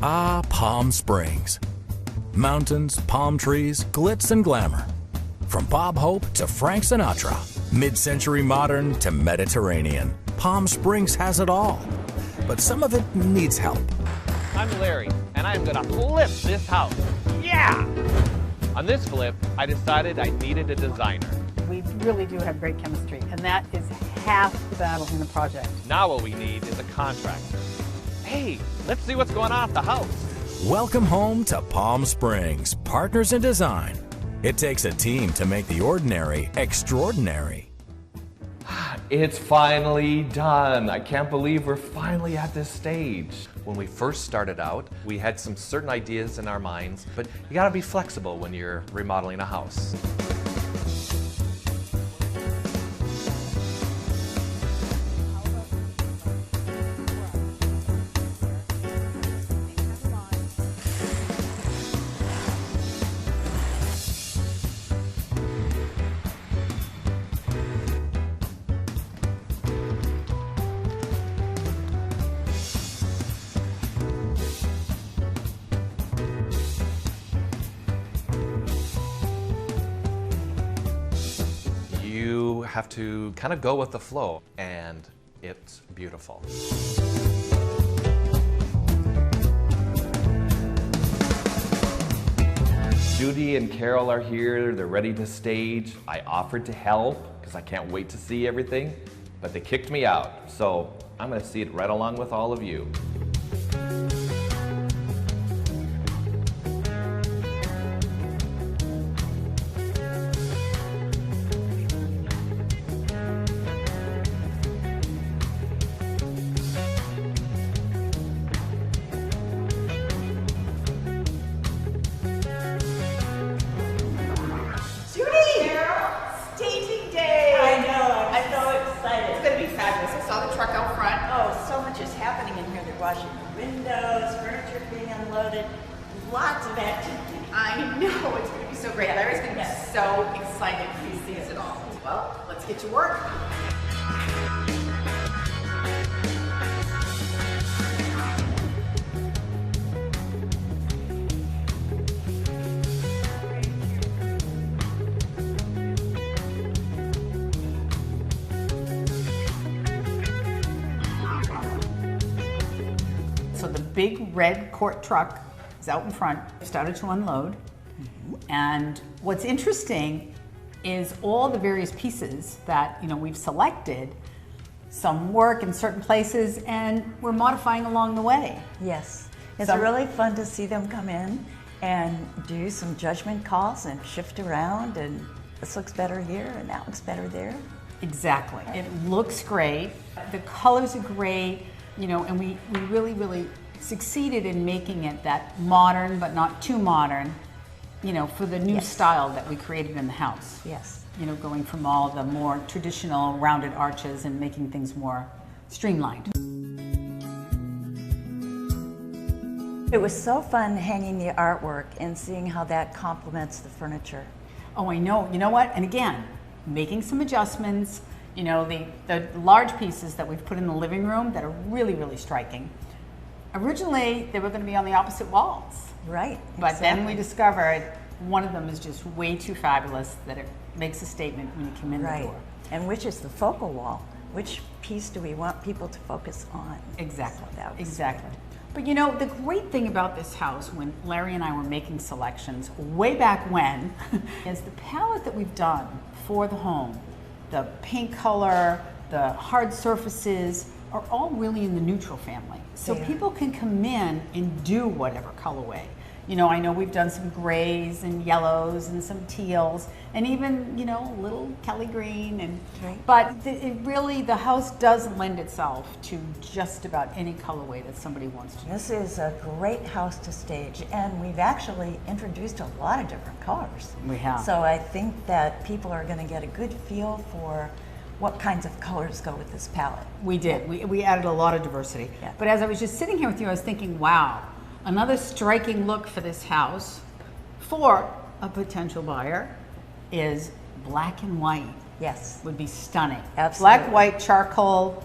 Ah, Palm Springs. Mountains, palm trees, glitz and glamour. From Bob Hope to Frank Sinatra, mid-century modern to Mediterranean, Palm Springs has it all. But some of it needs help. I'm Larry, and I'm gonna flip this house. Yeah! On this flip, I decided I needed a designer. We really do have great chemistry, and that is half the battle in the project. Now what we need is a contractor. Hey, let's see what's going on at the house. Welcome home to Palm Springs, Partners in Design. It takes a team to make the ordinary extraordinary. It's finally done. I can't believe we're finally at this stage. When we first started out, we had some certain ideas in our minds, but you gotta be flexible when you're remodeling a house. You have to kind of go with the flow, and it's beautiful. Judy and Carol are here, they're ready to stage. I offered to help because I can't wait to see everything, but they kicked me out. So I'm gonna see it right along with all of you. Washing the windows, furniture being unloaded, lots of activity. I know, it's going to be so great. Larry's going to be so excited when he sees it all. Well, let's get to work. The big red quart truck is out in front, started to unload. And what's interesting is all the various pieces that we've selected, some work in certain places, and we're modifying along the way. Yes, it's really fun to see them come in and do some judgment calls and shift around, and this looks better here and that looks better there. Exactly, it looks great, the colors are great, and we really succeeded in making it that modern but not too modern, for the new style that we created in the house. Yes. Going from all the more traditional rounded arches and making things more streamlined. It was so fun hanging the artwork and seeing how that complements the furniture. Oh, I know. You know what? And again, making some adjustments. The large pieces that we've put in the living room that are really striking. Originally, they were going to be on the opposite walls. Right. But then we discovered one of them is just way too fabulous that it makes a statement when you come in the door. And which is the focal wall? Which piece do we want people to focus on? Exactly. So exactly. But the great thing about this house, when Larry and I were making selections way back when, is the palette that we've done for the home. The paint color, the hard surfaces are all really in the neutral family. So people can come in and do whatever colorway. I know we've done some grays and yellows and some teals and even, little Kelly green. But the house does lend itself to just about any colorway that somebody wants to do. This is a great house to stage, and we've actually introduced a lot of different colors. We have. So I think that people are going to get a good feel for what kinds of colors go with this palette. We did. We added a lot of diversity. Yeah. But as I was just sitting here with you, I was thinking, wow, another striking look for this house for a potential buyer is black and white. Yes. Would be stunning. Absolutely. Black, white, charcoal,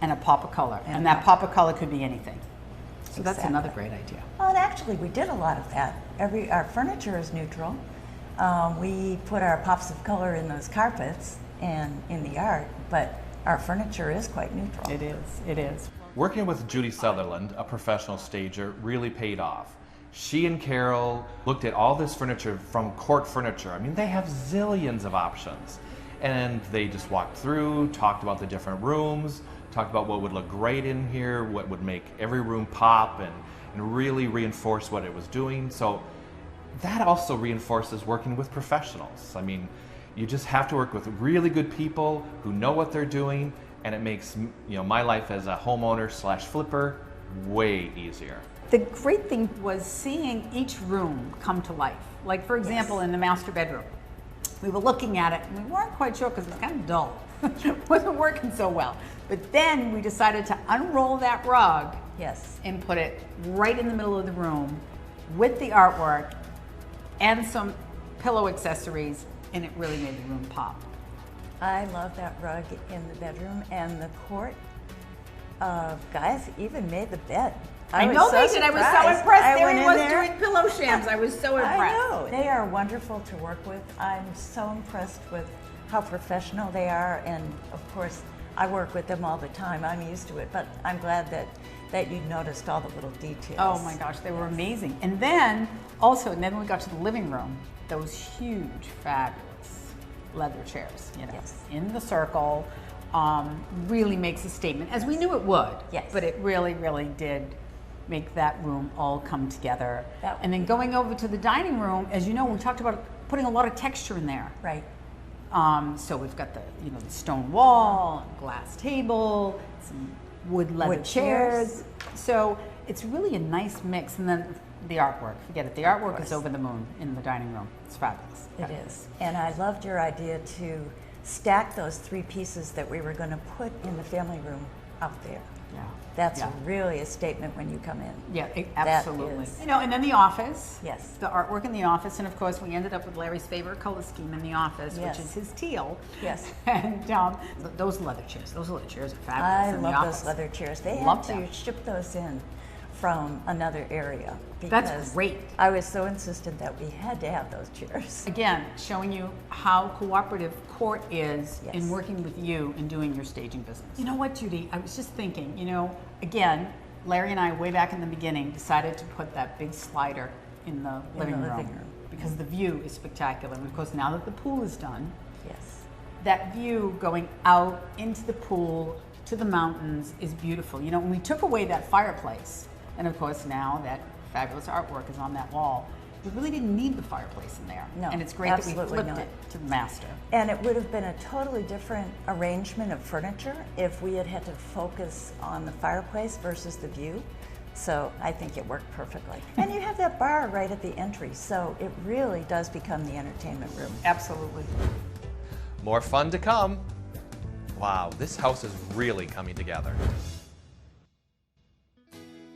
and a pop of color. And that pop of color could be anything. So that's another great idea. Well, and actually, we did a lot of that. Our furniture is neutral. We put our pops of color in those carpets and in the art, but our furniture is quite neutral. It is. It is. Working with Judy Sutherland, a professional stager, really paid off. She and Carol looked at all this furniture from Court Furniture. I mean, they have zillions of options. And they just walked through, talked about the different rooms, talked about what would look great in here, what would make every room pop, and really reinforce what it was doing. So that also reinforces working with professionals. I mean, you just have to work with really good people who know what they're doing, and it makes my life as a homeowner / flipper way easier. The great thing was seeing each room come to life. Like, for example, in the master bedroom, we were looking at it and we weren't quite sure because it was kind of dull. It wasn't working so well. But then we decided to unroll that rug and put it right in the middle of the room with the artwork and some pillow accessories, and it really made the room pop. I love that rug in the bedroom, and the Court guys even made the bed. I know they did. I was so impressed. There he was doing pillow shams. I was so impressed. I know. They are wonderful to work with. I'm so impressed with how professional they are, and of course, I work with them all the time. I'm used to it, but I'm glad that you noticed all the little details. Oh my gosh, they were amazing. And then when we got to the living room, those huge, fabulous leather chairs, in the circle, really makes a statement, as we knew it would. Yes. But it really, really did make that room all come together. And then going over to the dining room, as you know, we talked about putting a lot of texture in there. Right. So we've got the stone wall, glass table, some wood leather chairs. So it's really a nice mix. And then the artwork, forget it. The artwork is over the moon in the dining room. It's fabulous. It is. And I loved your idea to stack those 3 pieces that we were going to put in the family room out there. Yeah. That's really a statement when you come in. Yeah, absolutely. And then the office. Yes. The artwork in the office, and of course we ended up with Larry's favorite color scheme in the office, which is his teal. Yes. And those leather chairs are fabulous. I love those leather chairs. They had to ship those in from another area. That's great. I was so insistent that we had to have those chairs. Again, showing you how cooperative Court is in working with you and doing your staging business. You know what, Judy? I was just thinking, again, Larry and I, way back in the beginning, decided to put that big slider in the living room because the view is spectacular. And of course, now that the pool is done, that view going out into the pool to the mountains is beautiful. When we took away that fireplace, and of course now that fabulous artwork is on that wall, we really didn't need the fireplace in there. No, and it's great that we flipped it to the master. And it would have been a totally different arrangement of furniture if we had to focus on the fireplace versus the view. So I think it worked perfectly. And you have that bar right at the entry, so it really does become the entertainment room. Absolutely. More fun to come. Wow, this house is really coming together.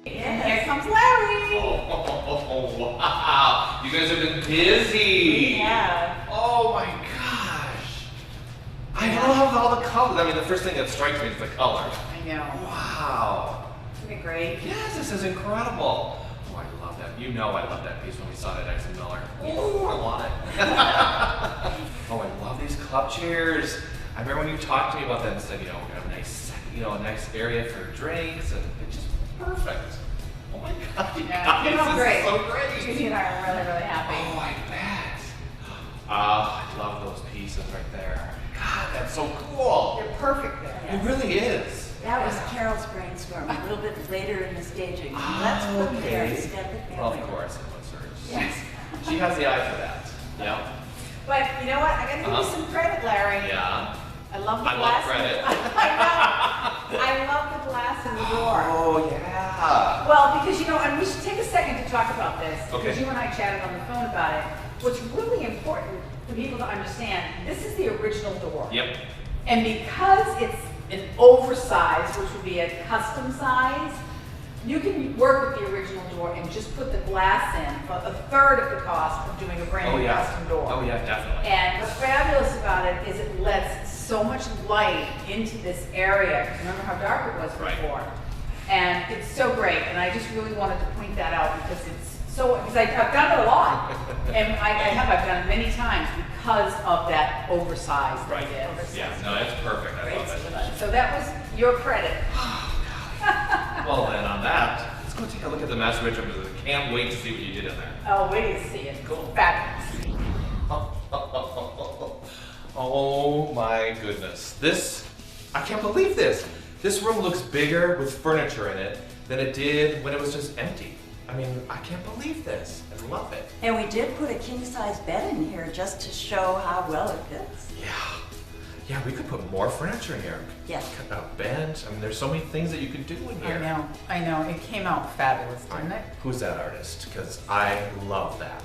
And here comes Larry! Oh, wow! You guys have been busy! Yeah. Oh my gosh! I love all the colors. I mean, the first thing that strikes me is the color. I know. Wow! Isn't it great? Yes, this is incredible. Oh, I love that. I love that piece when we saw it at Exxon Miller. Oh, I want it. Oh, I love these club chairs. I remember when you talked to me about that and said, we have a nice, a nice area for drinks, and it just perfect. Oh my God, you guys, Great. This is so great. Judy and I are really, really happy. Oh, I bet. I love those pieces right there. God, that's so cool. They're perfect there. It really is. That was Carol's brainstorm a little bit later in the staging. Let's put them there instead of the family. Well, of course, it was hers. She has the eye for that. Yeah. But you know what? I gotta give you some credit, Larry. Yeah. I love the I glass. love credit. I know. I love the glass in the door. Oh, yeah. Well, because and we should take a second to talk about this. Okay. Because you and I chatted on the phone about it. What's really important for people to understand, this is the original door. Yep. And because it's an oversized, which would be a custom size, you can work with the original door and just put the glass in for a third of the cost of doing a brand new custom door. Oh, yeah, definitely. And what's fabulous about it is it lets so much light into this area. Remember how dark it was before? And it's so great, and I just really wanted to point that out because because I've done it a lot, and I've done it many times because of that oversized that I did. Yeah, no, that's perfect. I love it. So that was your credit. Well, then on that, let's go take a look at the master bedroom because I can't wait to see what you did in there. Oh, wait till you see it. Cool. Fabulous. Oh my goodness. I can't believe this. This room looks bigger with furniture in it than it did when it was just empty. I mean, I can't believe this. I love it. And we did put a king-size bed in here just to show how well it fits. Yeah, we could put more furniture in here. Yes. A bench. I mean, there's so many things that you could do in here. I know. It came out fabulous, didn't it? Who's that artist? Because I love that.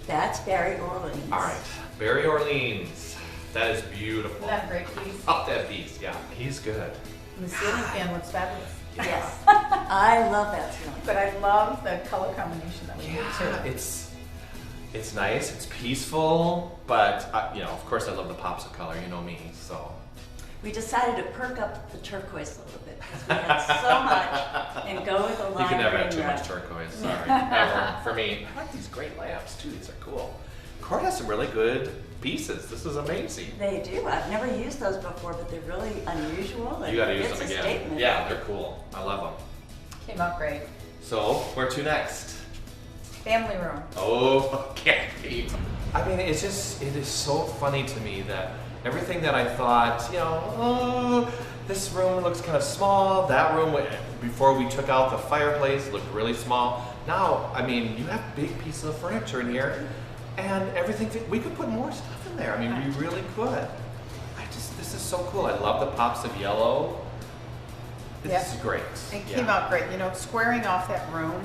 That's Barry Orleans. All right, Barry Orleans. That is beautiful. Isn't that a great piece? Up that piece, yeah. He's good. And the ceiling fan looks fabulous. Yes. I love that feeling. But I love the color combination that we did too. It's nice, it's peaceful, but of course I love the pops of color, you know me, so. We decided to perk up the turquoise a little bit because we had so much and go with the lime You can never have green too much red. turquoise, sorry, ever, for me. I like these great lamps too, these are cool. Cord has some really good pieces, this is amazing. They do. I've never used those before, but they're really unusual. You gotta use it's them a again. Statement. Yeah, they're cool, I love them. Came out great. So, where to next? Family room. Oh, can't be. I mean, it is so funny to me that everything that I thought, this room looks kind of small, that room, before we took out the fireplace, looked really small. Now, I mean, you have big pieces of furniture in here, and everything, we could put more stuff in there. I mean, we really could. This is so cool. I love the pops of yellow. This is great. It came out great. Squaring off that room.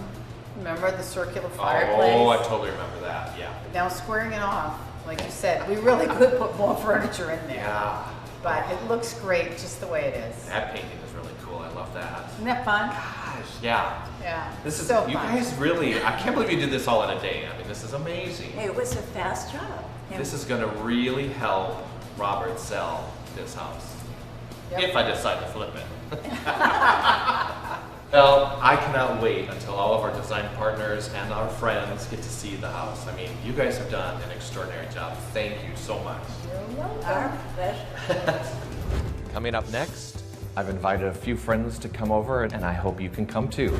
Remember the circular fireplace? Oh, I totally remember that, yeah. Now squaring it off, like you said, we really could put more furniture in there. Yeah. But it looks great just the way it is. That painting is really cool. I love that. Isn't that fun? Gosh, yeah. Yeah. This is so fun. You guys really. I can't believe you did this all in a day. I mean, this is amazing. It was a fast job. This is going to really help Robert sell this house. Yep. If I decide to flip it. Well, I cannot wait until all of our design partners and our friends get to see the house. I mean, you guys have done an extraordinary job. Thank you so much. You're welcome. Our pleasure. Coming up next, I've invited a few friends to come over, and I hope you can come too.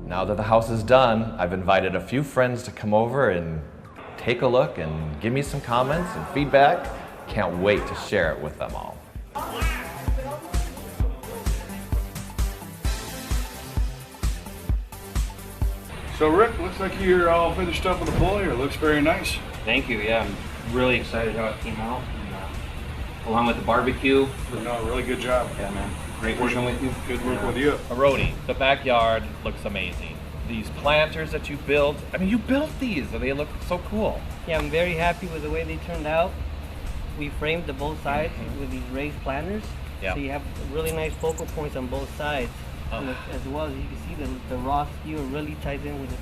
Now that the house is done, I've invited a few friends to come over and take a look and give me some comments and feedback. Can't wait to share it with them all. So Rick, looks like you're all finished up with the boiler. It looks very nice. Thank you. Yeah, I'm really excited how it came out. And, along with the barbecue. No, really good job. Yeah, man. Great working with you. Good work with you. Arodi, the backyard looks amazing. These planters that you built, I mean, you built these, and they look so cool. Yeah, I'm very happy with the way they turned out. We framed the both sides with these raised planters. Yeah. So you have really nice focal points on both sides. And as well as you can see, the raw steel really ties in with the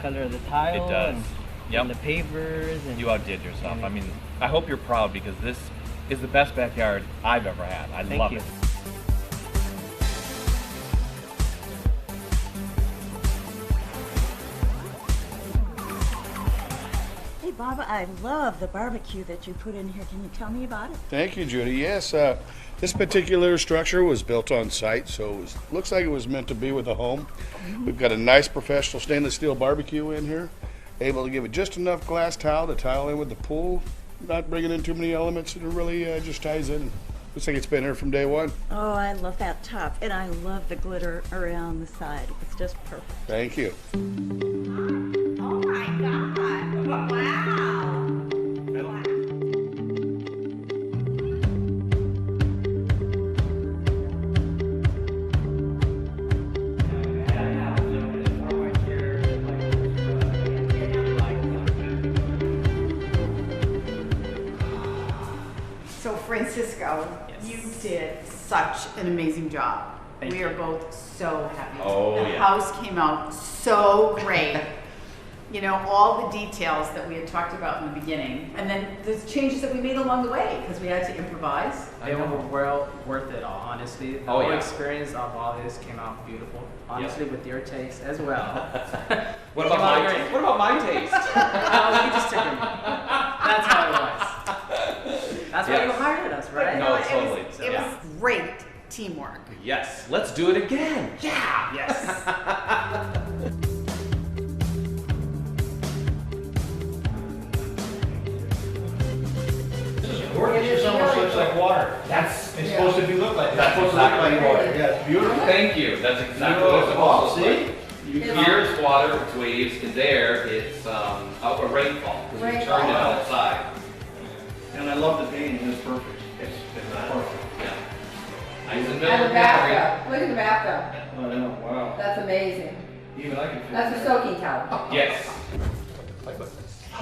color of the tile. It does. And the pavers. And You outdid yourself. I mean, I hope you're proud because this is the best backyard I've ever had. I Thank love you. it. Hey, Bob, I love the barbecue that you put in here. Can you tell me about it? Thank you, Judy. Yes, this particular structure was built on site, so looks like it was meant to be with a home. We've got a nice professional stainless steel barbecue in here, able to give it just enough glass tile to tile in with the pool, not bringing in too many elements, and it really just ties in. Looks like it's been here from day one. Oh, I love that top, and I love the glitter around the side. It's just perfect. Thank you. Oh my God. Wow. Francisco, you did such an amazing job. We are both so happy. The house came out so great. You know, all the details that we had talked about in the beginning, and then the changes that we made along the way because we had to improvise. They were well worth it all, honestly. The whole experience of all this came out beautiful. Honestly, with your taste as well. What about my taste? You just took it. That's how it was. That's why you hired us, right? No, totally. It was great teamwork. Yes, let's do it again. Yeah. Yes. It almost looks like water. It's supposed to be look like that. It's supposed to look like water. Yeah, it's beautiful. Thank you. That's exactly what it's supposed to look like. See? Here it's water, it's waves, and there it's a rainfall. Because we turned it outside. And I love the painting. It's perfect. It's perfect. Yeah. Nice and And middle. the bathtub. Look at the bathtub. Oh, yeah, wow. That's amazing. Even I can feel That's a soaking towel. Yes.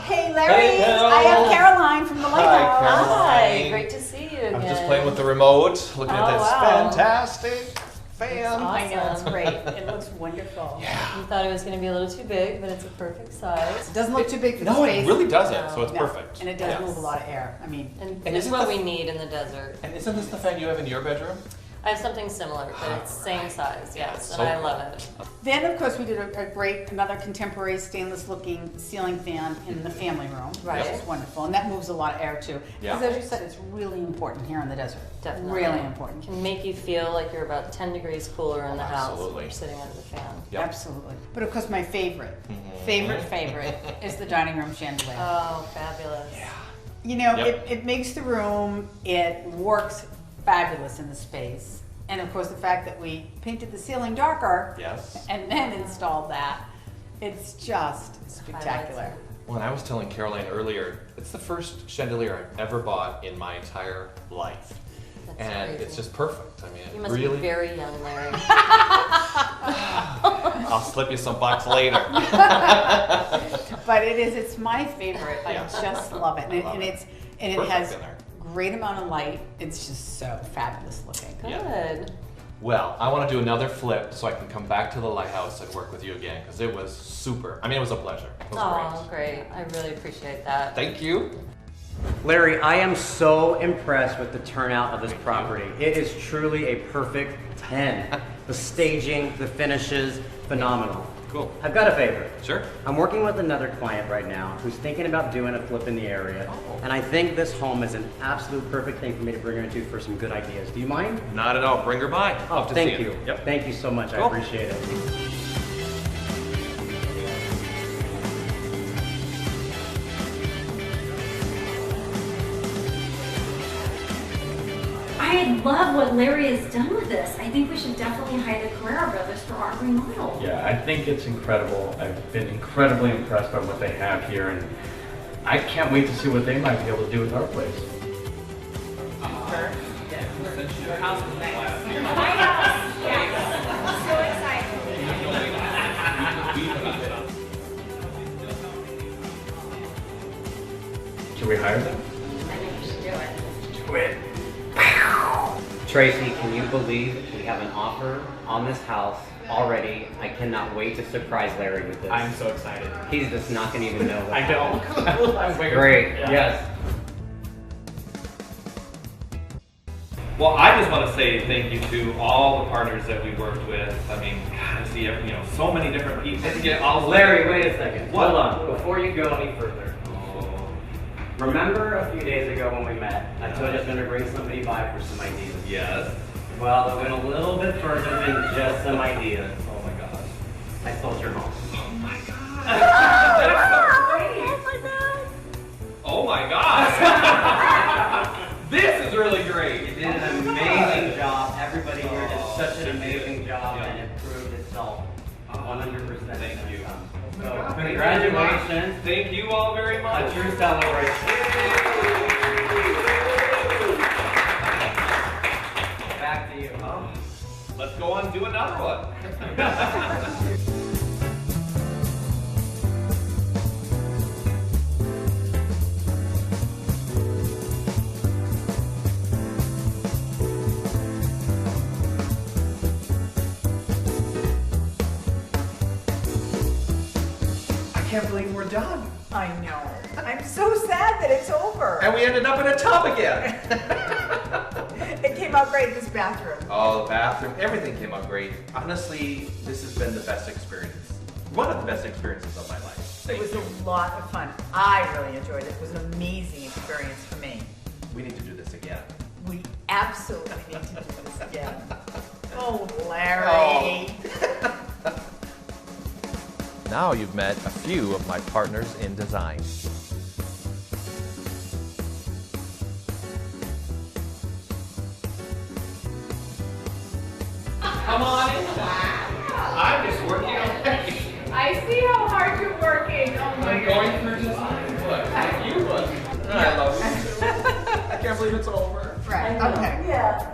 Hey, Larry, Hey, I have Caroline from the Lighthouse. Caroline. Great to see you again. I'm just playing with the remote, looking at Oh, this wow. fantastic fan. I know, it's great. It looks wonderful. Yeah. You thought it was going to be a little too big, but it's a perfect size. It doesn't look too big for the No, space. it really doesn't, so it's No, perfect. And it does Yes. move a lot of air. I mean, And And it's isn't what the- we need in the desert. And isn't this the fan you have in your bedroom? I have something similar, but it's same size, yes, so and I cool. love it. then of course we did another contemporary stainless looking ceiling fan in the family room. Right. Which is wonderful. And that moves a lot of air too. Yeah. Because as you said, it's really important here in the desert. Definitely. Really important. Can make you feel like you're about 10 degrees cooler in the house Absolutely. when you're sitting under the fan. Yep. Absolutely. But of course my favorite is the dining room chandelier. Oh, fabulous. Yeah. You know, Yep. it makes the room, it works fabulous in the space. And of course the fact that we painted the ceiling darker Yes. and then installed that, it's just spectacular. When I was telling Caroline earlier, it's the first chandelier I've ever bought in my entire life. That's And crazy. it's just perfect. I mean, You must really. be very young, Larry. I'll slip you some bucks later. But it's my favorite. Yeah. I just love it. And, I love and it. it's and it Perfect has in there. great amount of light. It's just so fabulous looking. Good. Well, I want to do another flip so I can come back to the lighthouse and work with you again because it was super. I mean, it was a pleasure. It was Oh, great. I really appreciate that. Thank you. Larry, I am so impressed with the turnout of this property. It is truly a perfect 10. The staging, the finishes, phenomenal. Cool. I've got a favor. Sure. I'm working with another client right now who's thinking about doing a flip in the area. And I think this home is an absolute perfect thing for me to bring her into for some good ideas. Do you mind? Not at all. Bring her by. Oh, Love to thank see you. it. Yep. Thank you so much. Cool. I appreciate it. I love what Larry has done with this. I think we should definitely hire the Carrera brothers for our remodel. Yeah, I think it's incredible. I've been incredibly impressed by what they have here, and I can't wait to see what they might be able to do with our place. Your house is nice. My house, yes. I'm so excited. Should we hire them? I think we should do it. Do it. Tracy, can you believe we have an offer on this house already? I cannot wait to surprise Larry with this. I'm so excited. He's just not going to even know what I happened. know. I'm waiting. Great, Yeah. yes. Well, I just want to say thank you to all the partners that we worked with. I mean, God, I see so many different people. Didn't get all Larry, wait a second. What? Hold on. Before you go any further. Remember a few days ago when we met, I told you I was going to bring somebody by for some ideas. Yes. Well, it went a little bit further than just some ideas. Oh my gosh. I sold your home. Oh my God. That's so great. Oh my gosh. This is really great. You did an amazing job. Everybody here did such an amazing job, and it proved itself 100%. Thank you. So, congratulations. Thank you all very much. A true celebration. Back to you. Let's go on and do another one. done. I know. I'm so sad that it's over. And we ended up in a tub again. It came out great, this bathroom. Oh, the bathroom, everything came out great. Honestly, this has been the best experience. One of the best experiences of my life. It was a lot of fun. I really enjoyed it. It was an amazing experience for me. We need to do this again. We absolutely need to do this again. Oh, Larry. Now you've met a few of my partners in design. Come on in. I'm just working on it. I see how hard you're working. Oh my I'm going through design. Look, like you look. I love you. I can't believe it's over. Right, okay. Yeah.